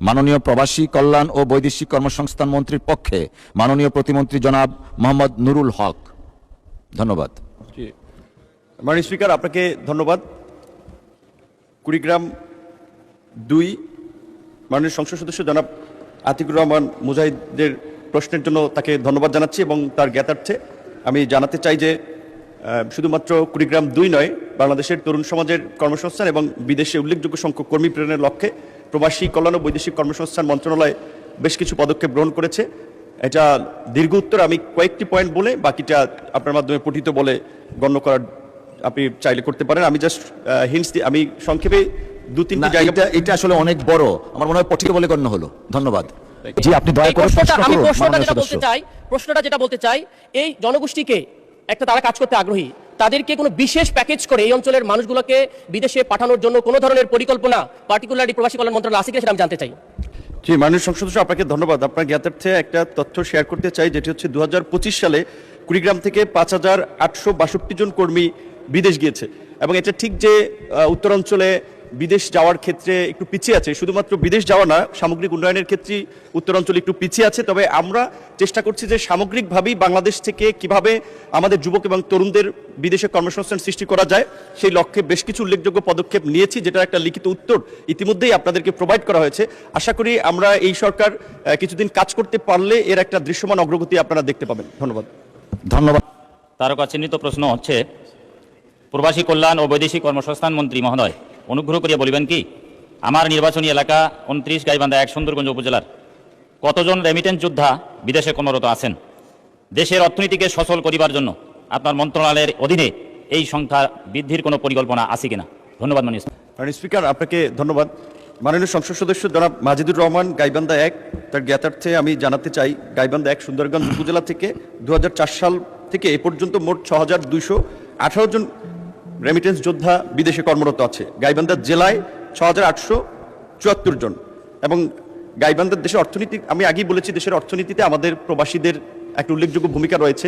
মাননীয় প্রবাসী কল্যাণ ও বৈদেশিক কর্মসংস্থান মন্ত্রীর পক্ষে মাননীয় প্রতিমন্ত্রী জনাব মোহাম্মদ নুরুল হক। ধন্যবাদ। মাননীয় স্পিকার, আপনাকে ধন্যবাদ। কুড়িগ্রাম 2 মাননীয় সংসদ সদস্য জনাব আতিকুর রহমান মুজাহিদের প্রশ্নের জন্য তাকে ধন্যবাদ জানাচ্ছি এবং তার জ্ঞাতার্থে আমি জানাতে চাই যে শুধুমাত্র কুড়িগ্রাম 2 নয়, বাংলাদেশের তরুণ সমাজের কর্মসংস্থান এবং বিদেশে উল্লেখযোগ্য সংখ্যক কর্মী প্রেরণের লক্ষ্যে প্রবাসী কল্যাণ ও বৈদেশিক কর্মসংস্থান মন্ত্রণালয় বেশ কিছু পদক্ষেপ গ্রহণ করেছে। এটা দীর্ঘ উত্তর, আমি কয়েকটি পয়েন্ট বলে বাকিটা আপনার মাধ্যমে পঠিত বলে গণ্য করার আপনি চাইলে করতে পারেন। আমি জাস্ট হিন্টস দিই, আমি সংক্ষেপে 2-3টি জায়গা। এটা আসলে অনেক বড়, আমার মনে হয় পঠিত বলে গণ্য হলো। ধন্যবাদ। জি, আপনি দয়া করে আমি প্রশ্নটা যেটা বলতে চাই, এই জনগোষ্ঠীকে একটা তারা কাজ করতে আগ্রহী, তাদেরকে কোনো বিশেষ প্যাকেজ করে এই অঞ্চলের মানুষগুলোকে বিদেশে পাঠানোর জন্য কোনো ধরনের পরিকল্পনা পার্টিকুলারলি প্রবাসী কল্যাণ মন্ত্রণালয় আছে কিনা সেটা আমি জানতে চাই। জি, মাননীয় সংসদ সদস্য, আপনাকে ধন্যবাদ। আপনার জ্ঞাতার্থে একটা তথ্য শেয়ার করতে চাই, যেটি হচ্ছে 2025 সালে কুড়িগ্রাম থেকে 5862 জন কর্মী বিদেশ গিয়েছে এবং এটা ঠিক যে উত্তরাঞ্চলে বিদেশ যাওয়ার ক্ষেত্রে একটু পিছিয়ে আছে, শুধুমাত্র বিদেশ যাওয়া না, সামগ্রিক উন্নয়নের ক্ষেত্রে উত্তরাঞ্চল একটু পিছিয়ে আছে। তবে আমরা চেষ্টা করছি যে সামগ্রিকভাবেই বাংলাদেশ থেকে কিভাবে আমাদের যুবক এবং তরুণদের বিদেশে কর্মসংস্থান সৃষ্টি করা যায় সেই লক্ষ্যে বেশ কিছু উল্লেখযোগ্য পদক্ষেপ নিয়েছি, যেটার একটা লিখিত উত্তর ইতিমধ্যেই আপনাদেরকে প্রোভাইড করা হয়েছে। আশা করি আমরা এই সরকার কিছুদিন কাজ করতে পারলে এর একটা দৃশ্যমান অগ্রগতি আপনারা দেখতে পাবেন। ধন্যবাদ। ধন্যবাদ। তারকা চিহ্নিত প্রশ্ন হচ্ছে, প্রবাসী কল্যাণ ও বৈদেশিক কর্মসংস্থান মন্ত্রী মহোদয়, অনুগ্রহ করিয়া বলিবেন কি আমার নির্বাচনী এলাকা 29 গাইবান্ধা 1 সুন্দরগঞ্জ উপজেলার কতজন রেমিটেন্স যোদ্ধা বিদেশে কর্মরত আছেন? দেশের অর্থনীতিকে সচল করিবার জন্য আপনার মন্ত্রণালয়ের অধীনে এই সংখ্যা বৃদ্ধির কোনো পরিকল্পনা আছে কিনা? ধন্যবাদ। মাননীয় স্পিকার, আপনাকে ধন্যবাদ। মাননীয় সংসদ সদস্য জনাব মাজিদুর রহমান গাইবান্ধা 1, তার জ্ঞাতার্থে আমি জানাতে চাই, গাইবান্ধা 1 সুন্দরগঞ্জ উপজেলা থেকে 2004 সাল থেকে এ পর্যন্ত মোট 6218 জন রেমিটেন্স যোদ্ধা বিদেশে কর্মরত আছে। গাইবান্ধা জেলায় 6874 জন। এবং গাইবান্ধার দেশের অর্থনীতি, আমি আগেই বলেছি, দেশের অর্থনীতিতে আমাদের প্রবাসীদের একটা উল্লেখযোগ্য ভূমিকা রয়েছে।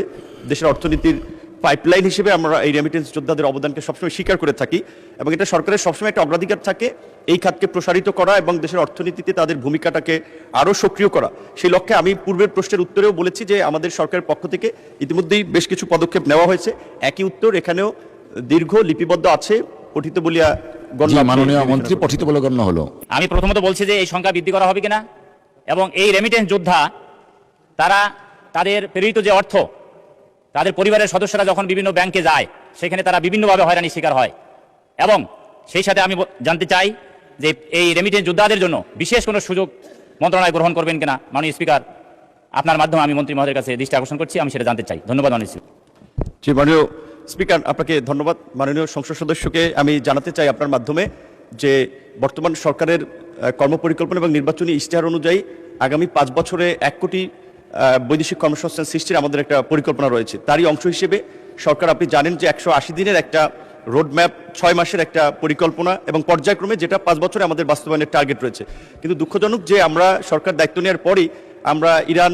দেশের অর্থনীতির পাইপলাইন হিসেবে আমরা এই রেমিটেন্স যোদ্ধাদের অবদানকে সবসময় স্বীকার করে থাকি এবং এটা সরকারের সবসময় একটা অগ্রাধিকার থাকে এই খাতকে প্রসারিত করা এবং দেশের অর্থনীতিতে তাদের ভূমিকাটাকে আরও সক্রিয় করা। সেই লক্ষ্যে আমি পূর্বের প্রশ্নের উত্তরেও বলেছি যে আমাদের সরকারের পক্ষ থেকে ইতিমধ্যেই বেশ কিছু পদক্ষেপ নেওয়া হয়েছে। একই উত্তর এখানেও দীর্ঘ লিপিবদ্ধ আছে, পঠিত বলিয়া গণ্য। মাননীয় মন্ত্রী, পঠিত বলে গণ্য হলো। আমি প্রথমত বলছি যে এই সংখ্যা বৃদ্ধি করা হবে কিনা এবং এই রেমিটেন্স যোদ্ধা তারা তাদের প্রেরিত যে অর্থ তাদের পরিবারের সদস্যরা যখন বিভিন্ন ব্যাংকে যায় সেখানে তারা বিভিন্নভাবে হয়রানির শিকার হয় এবং সেই সাথে আমি জানতে চাই যে এই রেমিটেন্স যোদ্ধাদের জন্য বিশেষ কোনো সুযোগ মন্ত্রণালয় গ্রহণ করবেন কিনা। মাননীয় স্পিকার, আপনার মাধ্যমে আমি মন্ত্রী মহোদয়ের কাছে দৃষ্টি আকর্ষণ করছি, আমি সেটা জানতে চাই। ধন্যবাদ। মাননীয় স্পিকার, আপনাকে ধন্যবাদ। মাননীয় সংসদ সদস্যকে আমি জানাতে চাই আপনার মাধ্যমে যে বর্তমান সরকারের কর্মপরিকল্পনা এবং নির্বাচনী ইশতেহার অনুযায়ী আগামী 5 বছরে 1 কোটি বৈদেশিক কর্মসংস্থান সৃষ্টির আমাদের একটা পরিকল্পনা রয়েছে। তারই অংশ হিসেবে সরকার, আপনি জানেন যে 180 দিনের একটা রোডম্যাপ, 6 মাসের একটা পরিকল্পনা এবং পর্যায়ক্রমে যেটা 5 বছরে আমাদের বাস্তবায়নের টার্গেট রয়েছে। কিন্তু দুঃখজনক যে আমরা সরকার দায়িত্ব নেওয়ার পরই আমরা ইরান,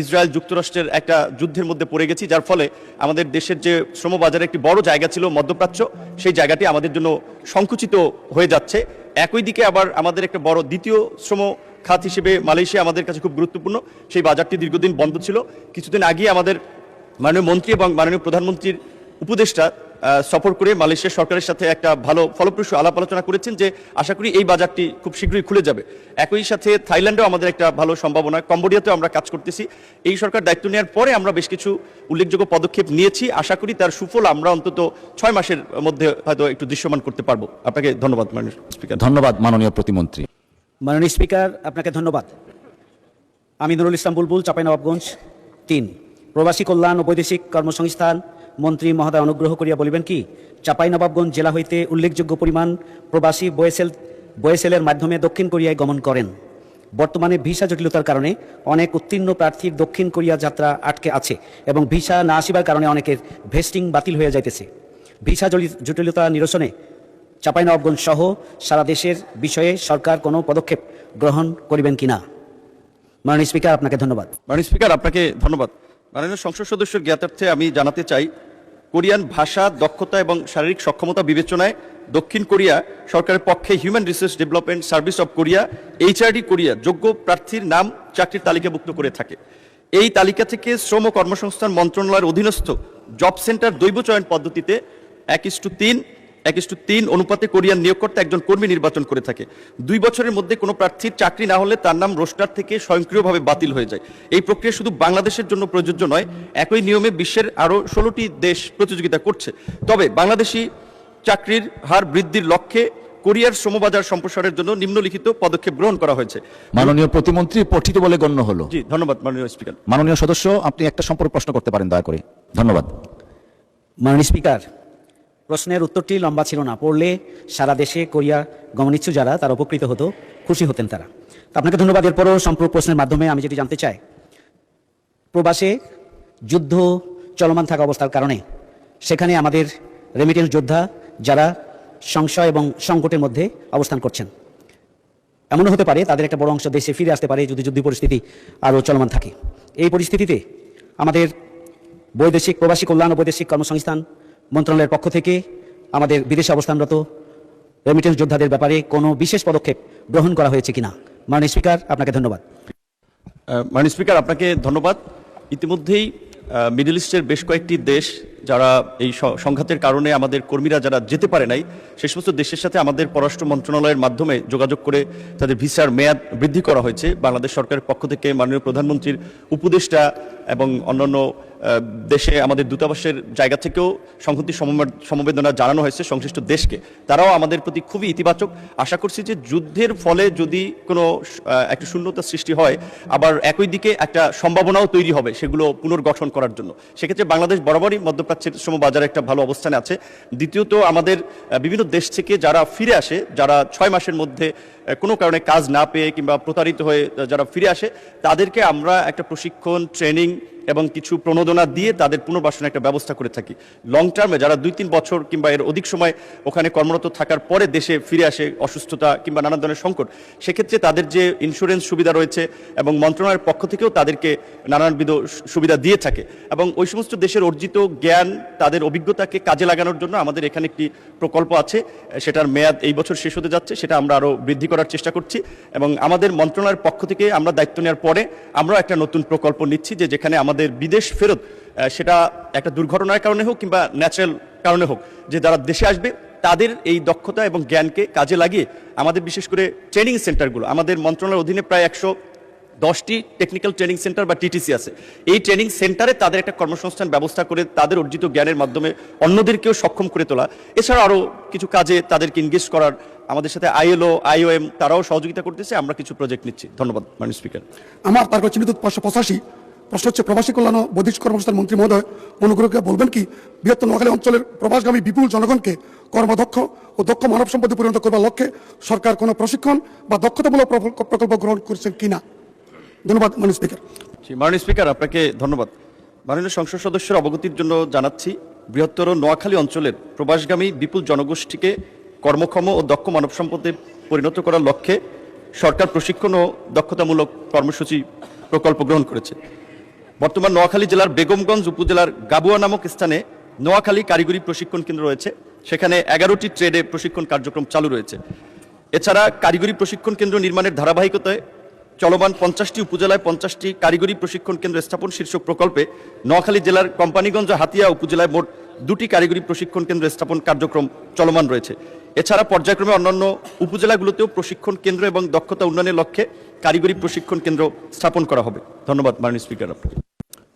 ইসরায়েল, যুক্তরাষ্ট্রের একটা যুদ্ধের মধ্যে পড়ে গেছি, যার ফলে আমাদের দেশের যে শ্রমবাজারে একটি বড় জায়গা ছিল মধ্যপ্রাচ্য, সেই জায়গাটি আমাদের জন্য সংকুচিত হয়ে যাচ্ছে। একই দিকে আবার আমাদের একটা বড় দ্বিতীয় শ্রম খাত হিসেবে মালয়েশিয়া আমাদের কাছে খুব গুরুত্বপূর্ণ, সেই বাজারটি দীর্ঘদিন বন্ধ ছিল। কিছুদিন আগে আমাদের মাননীয় মন্ত্রী এবং মাননীয় প্রধানমন্ত্রীর উপদেষ্টা সফর করে মালয়েশিয়া সরকারের সাথে একটা ভালো ফলপ্রসূ আলাপ আলোচনা করেছেন যে আশা করি এই বাজারটি খুব শীঘ্রই খুলে যাবে। একই সাথে থাইল্যান্ডেও আমাদের একটা ভালো সম্ভাবনা, কম্বোডিয়াতেও আমরা কাজ করতেছি। এই সরকার দায়িত্ব নেওয়ার পরে আমরা বেশ কিছু উল্লেখযোগ্য পদক্ষেপ নিয়েছি, আশা করি তার সুফল আমরা অন্তত 6 মাসের মধ্যে হয়তো একটু দৃশ্যমান করতে পারবো। আপনাকে ধন্যবাদ মাননীয় স্পিকার। ধন্যবাদ মাননীয় প্রতিমন্ত্রী। মাননীয় স্পিকার, আপনাকে ধন্যবাদ। আমি নুরুল ইসলাম বুলবুল, চাঁপাইনবাবগঞ্জ 3, প্রবাসী কল্যাণ ও বৈদেশিক কর্মসংস্থান মন্ত্রী মহোদয়, অনুগ্রহ করিয়া বলিবেন কি চাঁপাইনবাবগঞ্জ জেলা হইতে উল্লেখযোগ্য পরিমাণ প্রবাসী বয়েসেলের মাধ্যমে দক্ষিণ কোরিয়ায় গমন করেন। বর্তমানে ভিসা জটিলতার কারণে অনেক উত্তীর্ণ প্রার্থীর দক্ষিণ কোরিয়া যাত্রা আটকে আছে এবং ভিসা না আসিবার কারণে অনেকের ভেস্টিং বাতিল হয়ে যাইতেছে। ভিসা জটিলতা নিরসনে চাঁপাইনবাবগঞ্জ সহ সারা দেশের বিষয়ে সরকার কোনো পদক্ষেপ গ্রহণ করিবেন কিনা? মাননীয় স্পিকার, আপনাকে ধন্যবাদ। মাননীয় স্পিকার, আপনাকে ধন্যবাদ। মাননীয় সংসদ সদস্যের জ্ঞাতার্থে আমি জানাতে চাই কোরিয়ান ভাষা, দক্ষতা এবং শারীরিক সক্ষমতা বিবেচনায় দক্ষিণ কোরিয়া সরকারের পক্ষে human resource development service of Korea HRD Korea যোগ্য প্রার্থীর নাম চাকরির তালিকাভুক্ত করে থাকে। এই তালিকা থেকে শ্রম ও কর্মসংস্থান মন্ত্রণালয়ের অধীনস্থ জব সেন্টার দৈব চয়ন পদ্ধতিতে 1:3 অনুপাতে কোরিয়ান নিয়োগকর্তা একজন কর্মী নির্বাচন করে থাকে। 2 বছরের মধ্যে কোনো প্রার্থীর চাকরি না হলে তার নাম রোস্টার থেকে স্বয়ংক্রিয়ভাবে বাতিল হয়ে যায়। এই প্রক্রিয়া শুধু বাংলাদেশের জন্য প্রযোজ্য নয়, একই নিয়মে বিশ্বের আরও 16টি দেশ প্রতিযোগিতা করছে। তবে বাংলাদেশি চাকরির হার বৃদ্ধির লক্ষ্যে কোরিয়ার শ্রমবাজার সম্প্রসারের জন্য নিম্নলিখিত পদক্ষেপ গ্রহণ করা হয়েছে। মাননীয় প্রতিমন্ত্রী পঠিত বলে গণ্য হলো। জি, ধন্যবাদ মাননীয় স্পিকার। মাননীয় সদস্য, আপনি একটা সম্পর্ক প্রশ্ন করতে পারেন দয়া করে। ধন্যবাদ। মাননীয় স্পিকার, প্রশ্নের উত্তরটি লম্বা ছিল না, পড়লে সারা দেশে কোরিয়া গমনিচ্ছু যারা তারা উপকৃত হতো, খুশি হতেন তারা। তো আপনাকে ধন্যবাদ। এরপরও সম্পূর্ণ প্রশ্নের মাধ্যমে আমি যেটি জানতে চাই, প্রবাসে যুদ্ধ চলমান থাকা অবস্থার কারণে সেখানে আমাদের রেমিটেন্স যোদ্ধা যারা সংশয় এবং সংকটের মধ্যে অবস্থান করছেন, এমনও হতে পারে তাদের একটা বড় অংশ দেশে ফিরে আসতে পারে যদি যুদ্ধ পরিস্থিতি আরও চলমান থাকে। এই পরিস্থিতিতে আমাদের প্রবাসী কল্যাণ ও বৈদেশিক কর্মসংস্থান মন্ত্রণালয়ের পক্ষ থেকে আমাদের বিদেশে অবস্থানরত রেমিটেন্স যোদ্ধাদের ব্যাপারে কোনো বিশেষ পদক্ষেপ গ্রহণ করা হয়েছে কিনা? মাননীয় স্পিকার, আপনাকে ধন্যবাদ। মাননীয় স্পিকার, আপনাকে ধন্যবাদ। ইতিমধ্যেই মিডল ইস্টের বেশ কয়েকটি দেশ যারা এই সংঘাতের কারণে আমাদের কর্মীরা যারা যেতে পারে নাই, সে সমস্ত দেশের সাথে আমাদের পররাষ্ট্র মন্ত্রণালয়ের মাধ্যমে যোগাযোগ করে তাদের ভিসার মেয়াদ বৃদ্ধি করা হয়েছে। বাংলাদেশ সরকারের পক্ষ থেকে মাননীয় প্রধানমন্ত্রীর উপদেষ্টা এবং অন্যান্য দেশে আমাদের দূতাবাসের জায়গা থেকেও সংহতি সমবেদনা জানানো হয়েছে সংশ্লিষ্ট দেশকে। তারাও আমাদের প্রতি খুবই ইতিবাচক। আশা করছি যে যুদ্ধের ফলে যদি কোনো একটা শূন্যতা সৃষ্টি হয়, আবার একই দিকে একটা সম্ভাবনাও তৈরি হবে সেগুলো পুনর্গঠন করার জন্য। সেক্ষেত্রে বাংলাদেশ বরাবরই মধ্যপ্রাচ্যের শ্রমবাজারে একটা ভালো অবস্থানে আছে। দ্বিতীয়ত, আমাদের বিভিন্ন দেশ থেকে যারা ফিরে আসে, যারা 6 মাসের মধ্যে কোনো কারণে কাজ না পেয়ে কিংবা প্রতারিত হয়ে যারা ফিরে আসে, তাদেরকে আমরা একটা প্রশিক্ষণ, ট্রেনিং এবং কিছু প্রণোদনা দিয়ে তাদের পুনর্বাসনের একটা ব্যবস্থা করে থাকি। লং টার্মে যারা 2-3 বছর কিংবা এর অধিক সময় ওখানে কর্মরত থাকার পরে দেশে ফিরে আসে অসুস্থতা কিংবা নানান ধরনের সংকট, সেক্ষেত্রে তাদের যে ইন্স্যুরেন্স সুবিধা রয়েছে এবং মন্ত্রণালয়ের পক্ষ থেকেও তাদেরকে নানানবিধ সুবিধা দিয়ে থাকে। এবং ওই সমস্ত দেশের অর্জিত জ্ঞান, তাদের অভিজ্ঞতাকে কাজে লাগানোর জন্য আমাদের এখানে একটি প্রকল্প আছে, সেটার মেয়াদ এই বছর শেষ হতে যাচ্ছে। সেটা আমরা আরও বৃদ্ধি করার চেষ্টা করছি এবং আমাদের মন্ত্রণালয়ের পক্ষ থেকে আমরা দায়িত্ব নেওয়ার পরে আমরা একটা নতুন প্রকল্প নিচ্ছি, যেখানে আমাদের বিদেশ ফেরত, সেটা একটা দুর্ঘটনার কারণে হোক কিংবা ন্যাচারাল কারণে হোক, যে যারা দেশে আসবে তাদের এই দক্ষতা এবং জ্ঞানকে কাজে লাগিয়ে আমাদের বিশেষ করে ট্রেনিং সেন্টারগুলো, আমাদের মন্ত্রণালয়ের অধীনে প্রায় 110টি টেকনিক্যাল ট্রেনিং সেন্টার বা TTC আছে। এই ট্রেনিং সেন্টারে তাদের একটা কর্মসংস্থান ব্যবস্থা করে তাদের অর্জিত জ্ঞানের মাধ্যমে অন্যদেরকেও সক্ষম করে তোলা। এছাড়া আরও কিছু কাজে তাদেরকে এনগেজ করার আমাদের সাথে ILO, IOM তারাও সহযোগিতা করতেছে। আমরা কিছু প্রজেক্ট নিচ্ছি। ধন্যবাদ মাননীয় স্পিকার। আমার তারপর চিহ্নিত 585 প্রশ্ন হচ্ছে, প্রবাসী কল্যাণ ও বৈদেশিক কর্মসংস্থান মন্ত্রী মহোদয় অনুগ্রহ করে বলবেন কি বৃহত্তর নোয়াখালী অঞ্চলের প্রবাসগামী বিপুল জনগণকে কর্মদক্ষ ও দক্ষ মানব সম্পদে পরিণত করবার লক্ষ্যে সরকার কোনো প্রশিক্ষণ বা দক্ষতামূলক প্রকল্প গ্রহণ করছেন কিনা? ধন্যবাদ মাননীয় স্পিকার। মাননীয় স্পিকার, আপনাকে ধন্যবাদ। মাননীয় সংসদ সদস্যের অবগতির জন্য জানাচ্ছি, বৃহত্তর নোয়াখালী অঞ্চলের প্রবাসগামী বিপুল জনগোষ্ঠীকে কর্মক্ষম ও দক্ষ মানব সম্পদে পরিণত করার লক্ষ্যে সরকার প্রশিক্ষণ ও দক্ষতামূলক কর্মসূচি প্রকল্প গ্রহণ করেছে। বর্তমান নোয়াখালী জেলার বেগমগঞ্জ উপজেলার গাবুয়া নামক স্থানে নোয়াখালী কারিগরি প্রশিক্ষণ কেন্দ্র রয়েছে। সেখানে 11টি ট্রেডে প্রশিক্ষণ কার্যক্রম চালু রয়েছে। এছাড়া কারিগরি প্রশিক্ষণ কেন্দ্র নির্মাণের ধারাবাহিকতায় চলমান 50টি উপজেলায় 50টি কারিগরি প্রশিক্ষণ কেন্দ্র স্থাপন শীর্ষক প্রকল্পে নোয়াখালী জেলার কোম্পানীগঞ্জ হাতিয়া উপজেলায় মোট 2টি কারিগরি প্রশিক্ষণ কেন্দ্র স্থাপন কার্যক্রম চলমান রয়েছে। এছাড়া পর্যায়ক্রমে অন্যান্য উপজেলাগুলোতেও প্রশিক্ষণ কেন্দ্র এবং দক্ষতা উন্নয়নের লক্ষ্যে কারিগরি প্রশিক্ষণ কেন্দ্র স্থাপন করা হবে। ধন্যবাদ মাননীয় স্পিকার।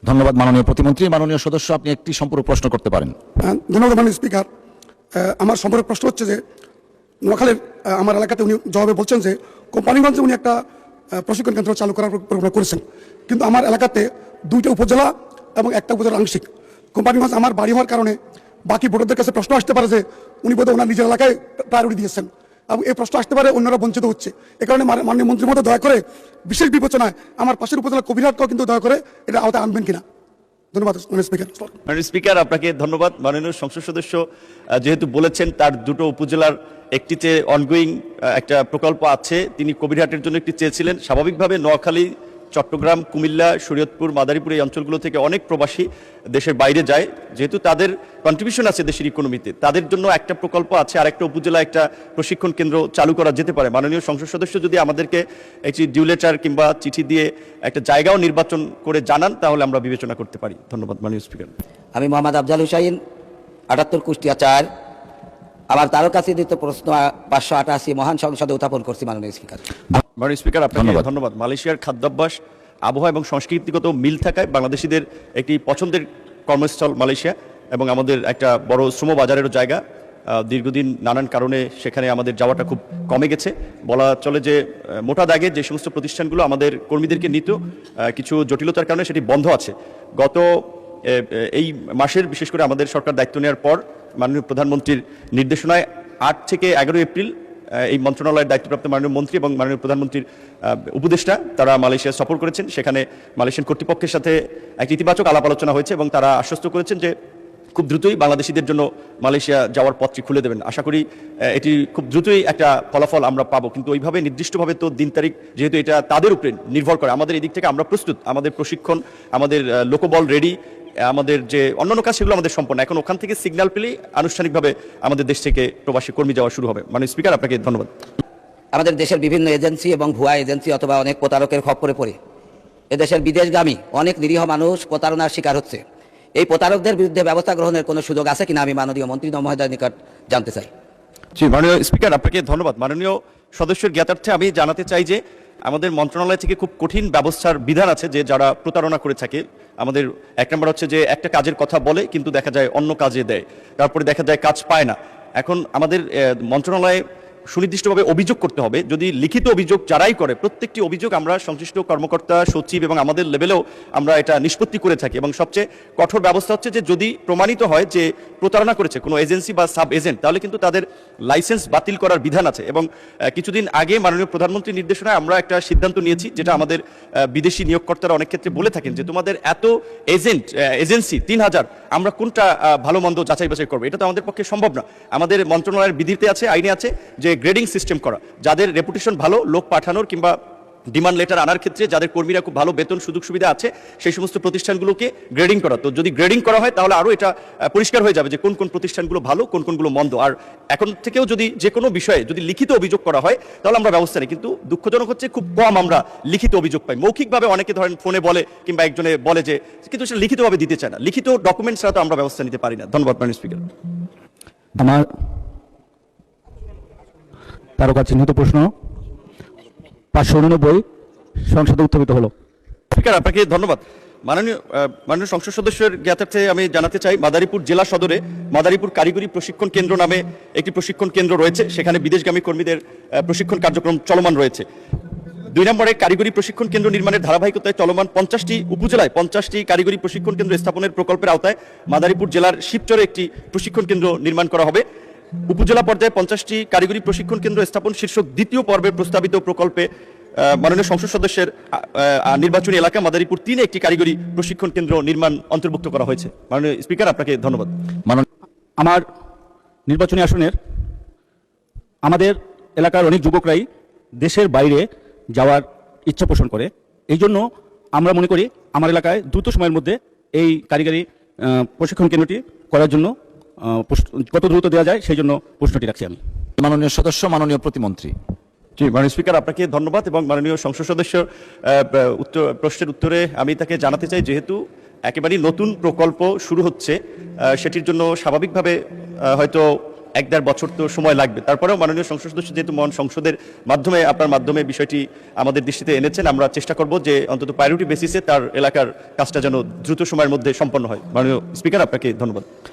ধন্যবাদ মাননীয় প্রতিমন্ত্রী। মাননীয় সদস্য, আপনি একটি সম্পূর্ণ প্রশ্ন করতে পারেন। ধন্যবাদ মাননীয় স্পিকার। আমার সম্পর্কে প্রশ্ন হচ্ছে যে, নোয়াখালীর আমার এলাকাতে উনি জবাবে বলছেন যে কোম্পানীগঞ্জে উনি একটা প্রশিক্ষণ কেন্দ্র চালু করার পরিকল্পনা করেছেন, কিন্তু আমার এলাকাতে 2টা উপজেলা এবং একটা উপজেলা আংশিক। কোম্পানীগঞ্জ আমার বাড়ি হওয়ার কারণে বাকি ভোটারদের কাছে প্রশ্ন আসতে পারে যে উনি বোধহয় ওনার নিজের এলাকায় প্রায়োরিটি দিয়েছেন, এবং এই প্রশ্ন আসতে পারে অন্যরা বঞ্চিত হচ্ছে। এ কারণে মাননীয় মন্ত্রীর মধ্যে দয়া করে বিশেষ বিবেচনায় আমার পাশের উপজেলা কবিরহাটকেও কিন্তু দয়া করে এটা আওতায় আনবেন কিনা? ধন্যবাদ মাননীয় স্পিকার। মাননীয় স্পিকার, আপনাকে ধন্যবাদ। মাননীয় সংসদ সদস্য যেহেতু বলেছেন তার 2টো উপজেলার একটিতে অনগোয়িং একটা প্রকল্প আছে, তিনি কবিরহাটের জন্য একটি চেয়েছিলেন। স্বাভাবিকভাবে নোয়াখালী চট্টগ্রাম, কুমিল্লা, শরীয়তপুর, মাদারীপুর এই অঞ্চলগুলো থেকে অনেক প্রবাসী দেশের বাইরে যায়, যেহেতু তাদের কন্ট্রিবিউশন আছে দেশের ইকোনমিতে, তাদের জন্য একটা প্রকল্প আছে, আর একটা উপজেলা একটা প্রশিক্ষণ কেন্দ্র চালু করা যেতে পারে। মাননীয় সংসদ সদস্য যদি আমাদেরকে একটি ডিউ লেটার কিংবা চিঠি দিয়ে একটা জায়গাও নির্বাচন করে জানান, তাহলে আমরা বিবেচনা করতে পারি। ধন্যবাদ মাননীয় স্পিকার। আমি মোহাম্মদ আফজাল হুসাইন, 78 কুষ্টিয়া 4, আমার তারকাচিত্রিত প্রশ্ন 588 মহান সংসদে উত্থাপন করছি মাননীয় স্পিকার। মাননীয় স্পিকার, আপনাকে ধন্যবাদ। মালয়েশিয়ার খাদ্যাভ্যাস, আবহাওয়া এবং সংস্কৃতিগত মিল থাকায় বাংলাদেশিদের একটি পছন্দের কর্মস্থল মালয়েশিয়া, এবং আমাদের একটা বড় শ্রম বাজারেরও জায়গা। দীর্ঘদিন নানান কারণে সেখানে আমাদের যাওয়াটা খুব কমে গেছে। বলা চলে যে মোটা দাগে যে সমস্ত প্রতিষ্ঠানগুলো আমাদের কর্মীদেরকে নিত, কিছু জটিলতার কারণে সেটি বন্ধ আছে। গত এই মাসের, বিশেষ করে আমাদের সরকার দায়িত্ব নেওয়ার পর মাননীয় প্রধানমন্ত্রীর নির্দেশনায় 8 থেকে 11 এপ্রিল এই মন্ত্রণালয়ের দায়িত্বপ্রাপ্ত মাননীয় মন্ত্রী এবং মাননীয় প্রধানমন্ত্রীর উপদেষ্টা তারা মালয়েশিয়া সফর করেছেন। সেখানে মালয়েশিয়ান কর্তৃপক্ষের সাথে একটি ইতিবাচক আলাপ আলোচনা হয়েছে এবং তারা আশ্বস্ত করেছেন যে খুব দ্রুতই বাংলাদেশিদের জন্য মালয়েশিয়া যাওয়ার পথটি খুলে দেবেন। আশা করি এটি খুব দ্রুতই একটা ফলাফল আমরা পাবো, কিন্তু ওইভাবে নির্দিষ্টভাবে তো দিন তারিখ, যেহেতু এটা তাদের উপরে নির্ভর করে, আমাদের এদিক থেকে আমরা প্রস্তুত, আমাদের প্রশিক্ষণ, আমাদের লোকবল রেডি, আমাদের যে অন্যান্য কাজ সেগুলো আমাদের সম্পন্ন। এখন ওখান থেকে সিগন্যাল পেলেই আনুষ্ঠানিকভাবে আমাদের দেশ থেকে প্রবাসী কর্মী যাওয়া শুরু হবে। মাননীয় স্পিকার, আপনাকে ধন্যবাদ। আমাদের দেশের বিভিন্ন এজেন্সি এবং ভুয়া এজেন্সি অথবা অনেক প্রতারকের খপ্পরে পড়ে এদেশের বিদেশগামী অনেক নিরীহ মানুষ প্রতারণার শিকার হচ্ছে। এই প্রতারকদের বিরুদ্ধে ব্যবস্থা গ্রহণের কোনো সুযোগ আছে কিনা আমি মাননীয় মন্ত্রী মহোদয়ের নিকট জানতে চাই। জি, মাননীয় স্পিকার, আপনাকে ধন্যবাদ। মাননীয় সদস্যের জ্ঞাতার্থে আমি জানাতে চাই যে আমাদের মন্ত্রণালয় থেকে খুব কঠিন ব্যবস্থার বিধান আছে যে যারা প্রতারণা করে থাকে। আমাদের 1 নম্বর হচ্ছে যে একটা কাজের কথা বলে কিন্তু দেখা যায় অন্য কাজে দেয়, তারপরে দেখা যায় কাজ পায় না। এখন আমাদের মন্ত্রণালয়ে সুনির্দিষ্টভাবে অভিযোগ করতে হবে। যদি লিখিত অভিযোগ যারাই করে, প্রত্যেকটি অভিযোগ আমরা সংশ্লিষ্ট কর্মকর্তা, সচিব এবং আমাদের লেভেলেও আমরা এটা নিষ্পত্তি করে থাকি, এবং সবচেয়ে কঠোর ব্যবস্থা হচ্ছে যে যদি প্রমাণিত হয় যে প্রতারণা করেছে কোনো এজেন্সি বা সাব এজেন্ট, তাহলে কিন্তু তাদের লাইসেন্স বাতিল করার বিধান আছে। এবং কিছুদিন আগে মাননীয় প্রধানমন্ত্রীর নির্দেশনায় আমরা একটা সিদ্ধান্ত নিয়েছি, যেটা আমাদের বিদেশি নিয়োগকর্তারা অনেক ক্ষেত্রে বলে থাকেন যে তোমাদের এত এজেন্সি 3000, আমরা কোনটা ভালো মন্দ যাচাই বাছাই করবো? এটা তো আমাদের পক্ষে সম্ভব না। আমাদের মন্ত্রণালয়ের বিধিতে আছে, আইনে আছে যে গ্রেডিং সিস্টেম করা, যাদের রেপুটেশন ভালো, লোক পাঠানোর কিংবা ডিমান্ড লেটার আনার ক্ষেত্রে যাদের কর্মীরা খুব ভালো বেতন সুযোগ সুবিধা আছে, সেই সমস্ত প্রতিষ্ঠানগুলোকে গ্রেডিং করা। তো যদি গ্রেডিং করা হয় তাহলে আরও এটা পরিষ্কার হয়ে যাবে যে কোন কোন প্রতিষ্ঠানগুলো ভালো, কোন কোনগুলো মন্দ। আর এখন থেকেও যদি যে কোনো বিষয়ে যদি লিখিত অভিযোগ করা হয় তাহলে আমরা ব্যবস্থা নিই, কিন্তু দুঃখজনক হচ্ছে খুব কম আমরা লিখিত অভিযোগ পাই। মৌখিকভাবে অনেকে ধরেন ফোনে বলে কিংবা একজনে বলে যে, কিন্তু সেটা লিখিতভাবে দিতে চায় না। লিখিত ডকুমেন্টস ছাড়া তো আমরা ব্যবস্থা নিতে পারি না। ধন্যবাদ মাননীয় স্পিকার। আমার তারকা চিহ্নিত প্রশ্ন 589 সংসদে উত্থাপিত হলো। স্পিকার, আপনাকে ধন্যবাদ। মাননীয় সংসদ সদস্যের জ্ঞাতার্থে আমি জানাতে চাই, মাদারীপুর জেলা সদরে মাদারীপুর কারিগরি প্রশিক্ষণ কেন্দ্র নামে একটি প্রশিক্ষণ কেন্দ্র রয়েছে। সেখানে বিদেশগামী কর্মীদের প্রশিক্ষণ কার্যক্রম চলমান রয়েছে। 2 নম্বরে কারিগরি প্রশিক্ষণ কেন্দ্র নির্মাণের ধারাবাহিকতায় চলমান 50টি উপজেলায় 50টি কারিগরি প্রশিক্ষণ কেন্দ্র স্থাপনের প্রকল্পের আওতায় মাদারীপুর জেলার শিবচরে একটি প্রশিক্ষণ কেন্দ্র নির্মাণ করা হবে। উপজেলা পর্যায়ে 50টি কারিগরি প্রশিক্ষণ কেন্দ্র স্থাপন শীর্ষক 2য় পর্বের প্রস্তাবিত প্রকল্পে মাননীয় সংসদ সদস্যের নির্বাচনী এলাকা মাদারীপুর 3-এ একটি কারিগরি প্রশিক্ষণ কেন্দ্র নির্মাণ অন্তর্ভুক্ত করা হয়েছে। মাননীয় স্পিকার, আপনাকে ধন্যবাদ। আমার নির্বাচনী আসনের আমাদের এলাকার অনেক যুবকরাই দেশের বাইরে যাওয়ার ইচ্ছা পোষণ করে। এই জন্য আমরা মনে করি আমার এলাকায় দ্রুত সময়ের মধ্যে এই কারিগরি প্রশিক্ষণ কেন্দ্রটি করার জন্য কত দ্রুত দেওয়া যায় সেই জন্য প্রশ্নটি রাখছি আমি। মাননীয় সদস্য, মাননীয় প্রতিমন্ত্রী। জি, মাননীয় স্পিকার, আপনাকে ধন্যবাদ। এবং মাননীয় সংসদ সদস্য প্রশ্নের উত্তরে আমি তাকে জানাতে চাই, যেহেতু একেবারেই নতুন প্রকল্প শুরু হচ্ছে, সেটির জন্য স্বাভাবিকভাবে হয়তো 1-1.5 বছর তো সময় লাগবে। তারপরেও মাননীয় সংসদ সদস্য যেহেতু সংসদের মাধ্যমে, আপনার মাধ্যমে বিষয়টি আমাদের দৃষ্টিতে এনেছেন, আমরা চেষ্টা করব যে অন্তত প্রায়োরিটি বেসিসে তার এলাকার কাজটা যেন দ্রুত সময়ের মধ্যে সম্পন্ন হয়। মাননীয় স্পিকার, আপনাকে ধন্যবাদ।